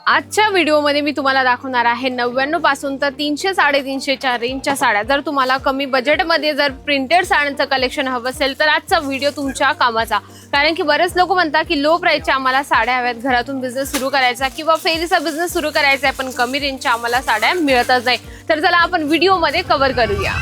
आजच्या व्हिडिओमध्ये मी तुम्हाला दाखवणार आहे 99 पासून तर 300 350च्या रेंजच्या साड्या। जर तुम्हाला कमी बजेटमध्ये जर प्रिंटेड साड्यांचं कलेक्शन हवं असेल तर आजचा व्हिडिओ तुमच्या कामाचा। कारण की बरेच लोक म्हणतात की लो प्राइसच्या आम्हाला साड्या हव्यात, घरातून बिझनेस सुरू करायचा किंवा फेरीचा बिझनेस सुरू करायचा आहे, पण कमी रेंजच्या आम्हाला साड्या मिळतच नाही। तर चला आपण व्हिडिओमध्ये कव्हर करूया।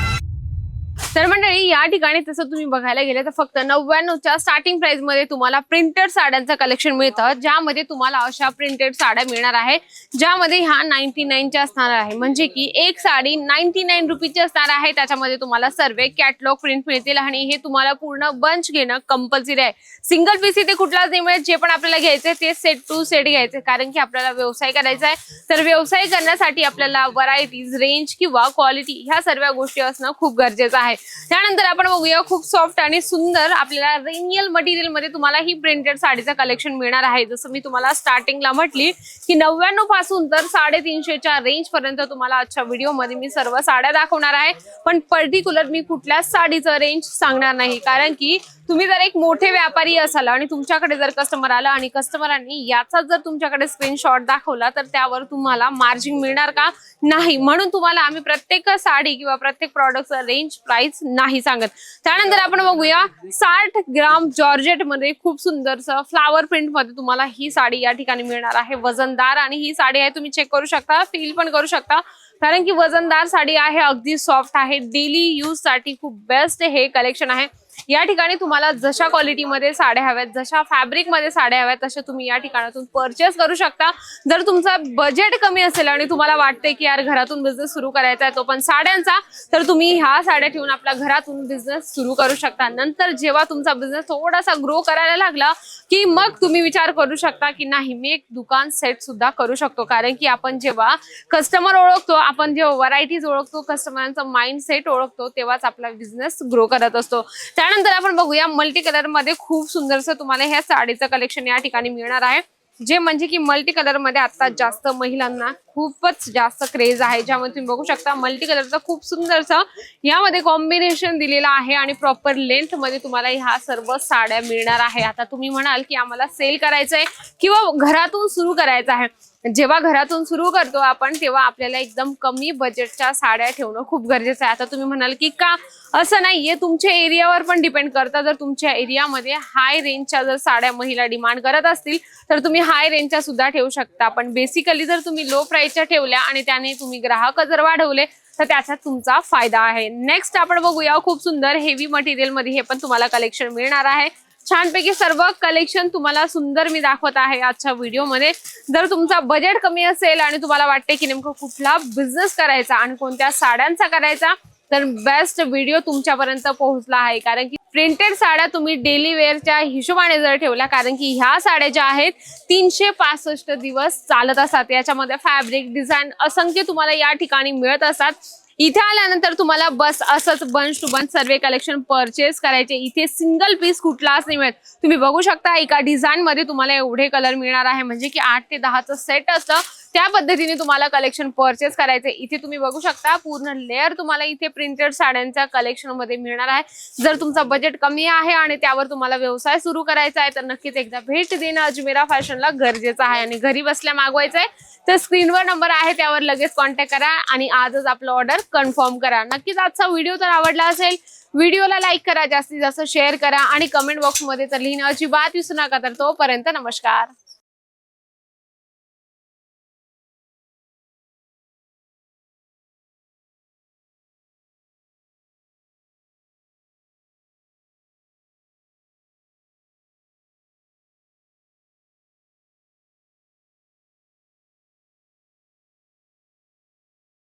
तर मंडळी, या ठिकाणी तसं तुम्ही बघायला गेले तर फक्त 99च्या स्टार्टिंग प्राइस मध्ये तुम्हाला प्रिंटेड साड्यांचं कलेक्शन मिळतं, ज्यामध्ये तुम्हाला अशा प्रिंटेड साड्या मिळणार आहे ज्यामध्ये ह्या 99च्या असणार आहे। म्हणजे की एक साडी 99 रुपीची असणार आहे। त्याच्यामध्ये तुम्हाला सर्व कॅटलॉग प्रिंट मिळतील आणि हे तुम्हाला पूर्ण बंच घेणं कंपल्सरी आहे। सिंगल पीस इथे कुठलाच नाही मिळत। जे पण आपल्याला घ्यायचे ते सेट टू सेट घ्यायचे, कारण की आपल्याला व्यवसाय करायचा आहे। तर व्यवसाय करण्यासाठी आपल्याला व्हरायटीज, रेंज किंवा क्वालिटी ह्या सर्व गोष्टी असणं खूप गरजेचं आहे। त्यानंतर आपण बघूया खूप सॉफ्ट आणि सुंदर आपल्याला रेनियल मटेरियल मध्ये तुम्हाला ही प्रिंटेड साडीचं कलेक्शन मिळणार आहे। जसं मी तुम्हाला स्टार्टिंगला म्हटली की 99 पासून तर 350च्या रेंज पर्यंत तुम्हाला आजच्या व्हिडिओ मध्ये मी सर्व साड्या दाखवणार आहे। पण पर्टिक्युलर मी कुठल्याच साडीचं रेंज सांगणार नाही, कारण की तुम्ही जर एक मोठे व्यापारी असाल आणि तुमच्याकडे जर कस्टमर आला आणि कस्टमरांनी याचा जर तुमच्याकडे स्क्रीनशॉट दाखवला तर त्यावर तुम्हाला मार्जिन मिळणार का? नाही। म्हणून तुम्हाला आम्ही प्रत्येक साडी किंवा प्रत्येक प्रॉडक्टचा रेंज प्राइस नाही सांगत। त्यानंतर आपण बघूया 60 ग्राम जॉर्जेट मध्ये खूप सुंदरसं फ्लावर प्रिंट मध्ये तुम्हाला ही साडी या ठिकाणी मिळणार आहे। वजनदार आणि ही साडी आहे, तुम्ही चेक करू शकता, फील पण करू शकता, कारण की वजनदार साडी आहे, अगदी सॉफ्ट आहे, डेली यूज साठी खूप बेस्ट हे कलेक्शन आहे। या ठिकाणी तुम्हाला जशा क्वालिटीमध्ये साड्या हव्यात, जशा फॅब्रिक मध्ये साड्या हव्यात, तशा तुम्ही या ठिकाणातून परचेस करू शकता। जर तुमचं बजेट कमी असेल आणि तुम्हाला वाटते की यार घरातून बिझनेस सुरू करायचा आहे तो पण साड्यांचा, तर तुम्ही ह्या साड्या ठेवून आपल्या घरातून बिझनेस सुरू करू शकता। नंतर जेव्हा तुमचा बिझनेस थोडासा ग्रो करायला लागला की मग तुम्ही विचार करू शकता की नाही, मी एक दुकान सेट सुद्धा करू शकतो। कारण की आपण जेव्हा कस्टमर ओळखतो, आपण जेव्हा व्हरायटीज ओळखतो, कस्टमरांचा माइंड सेट ओळखतो, तेव्हाच आपला बिझनेस ग्रो करत असतो। त्यानंतर आपण बघूया मल्टी कलर मध्ये खूप सुंदरसं तुम्हाला ह्या साडीचं कलेक्शन या ठिकाणी मिळणार आहे, जे म्हणजे की मल्टी कलर मध्ये आता जास्त महिलांना खूपच जास्त क्रेज आहे। ज्यामध्ये तुम्ही बघू शकता मल्टी कलरचं खूप सुंदरसं यामध्ये कॉम्बिनेशन दिलेलं आहे आणि प्रॉपर लेंथ मध्ये तुम्हाला ह्या सर्व साड्या मिळणार आहे। आता तुम्ही म्हणाल की आम्हाला सेल करायचंय किंवा घरातून सुरू करायचं आहे। जेव्हा घरातून सुरू करतो आपण तेव्हा आपल्याला एकदम कमी बजेटच्या साड्या ठेवणं खूप गरजेचं आहे। आता तुम्ही म्हणाल की का? असं नाहीये, तुमच्या एरियावर पण डिपेंड करतं। जर तुमच्या एरियामध्ये हाय रेंजच्या जर साड्या महिला डिमांड करत असतील तर तुम्ही हाय रेंजच्या सुद्धा ठेवू शकता, पण बेसिकली जर तुम्ही लो प्राइसच्या ठेवल्या आणि त्याने तुम्ही ग्राहक जर वाढवले तर त्याच्यात तुमचा फायदा आहे। नेक्स्ट आपण बघूया खूप सुंदर हेवी मटेरियल मध्ये हे पण तुम्हाला कलेक्शन मिळणार आहे। छानपैकी सर्व कलेक्शन तुम्हाला सुंदर मी दाखवत आहे आजच्या व्हिडिओमध्ये। जर तुमचा बजेट कमी असेल आणि तुम्हाला वाटते की नेमकं कुठला बिझनेस करायचा आणि कोणत्या साड्यांचा करायचा, तर बेस्ट व्हिडिओ तुमच्यापर्यंत पोहोचला आहे। कारण की प्रिंटेड साड्या तुम्ही डेली वेअरच्या हिशोबाने जर ठेवल्या, कारण की ह्या साड्या ज्या आहेत 365 दिवस चालत असतात। याच्यामध्ये फॅब्रिक, डिझाईन असंख्य तुम्हाला या ठिकाणी मिळत असतात। इथे आल्यानंतर तुम्हाला बस असंच बंच टू बंच सर्व कलेक्शन परचेस करायचे। इथे सिंगल पीस कुठलाच नाही मिळत। तुम्ही बघू शकता एका डिझाईन मध्ये तुम्हाला एवढे कलर मिळणार आहे, म्हणजे की 8 ते 10चं सेट असतं, त्या पद्धतीने तुम्हाला कलेक्शन परचेस करायचे। इथे तुम्ही बघू शकता पूर्ण लेअर तुम्हाला इथे प्रिंटेड साड्यांच्या कलेक्शन मध्ये मिळणार आहे। जर तुमचा बजेट कमी आहे आणि त्यावर तुम्हाला व्यवसाय सुरू करायचा आहे तर नक्कीच एकदा भेट देणं अजमेरा फॅशनला गरजेचं आहे। आणि घरी बसल्या मागवायचंय तर स्क्रीनवर नंबर आहे, त्यावर लगेच कॉन्टॅक्ट करा आणि आजच आपलं ऑर्डर कन्फर्म करा। नक्कीच आजचा व्हिडिओ तर आवडला असेल, व्हिडिओला लाईक करा, जास्तीत जास्त शेअर करा आणि कमेंट बॉक्स मध्ये तर लिहिणं अजिबात विसरू नका। तर तोपर्यंत नमस्कार।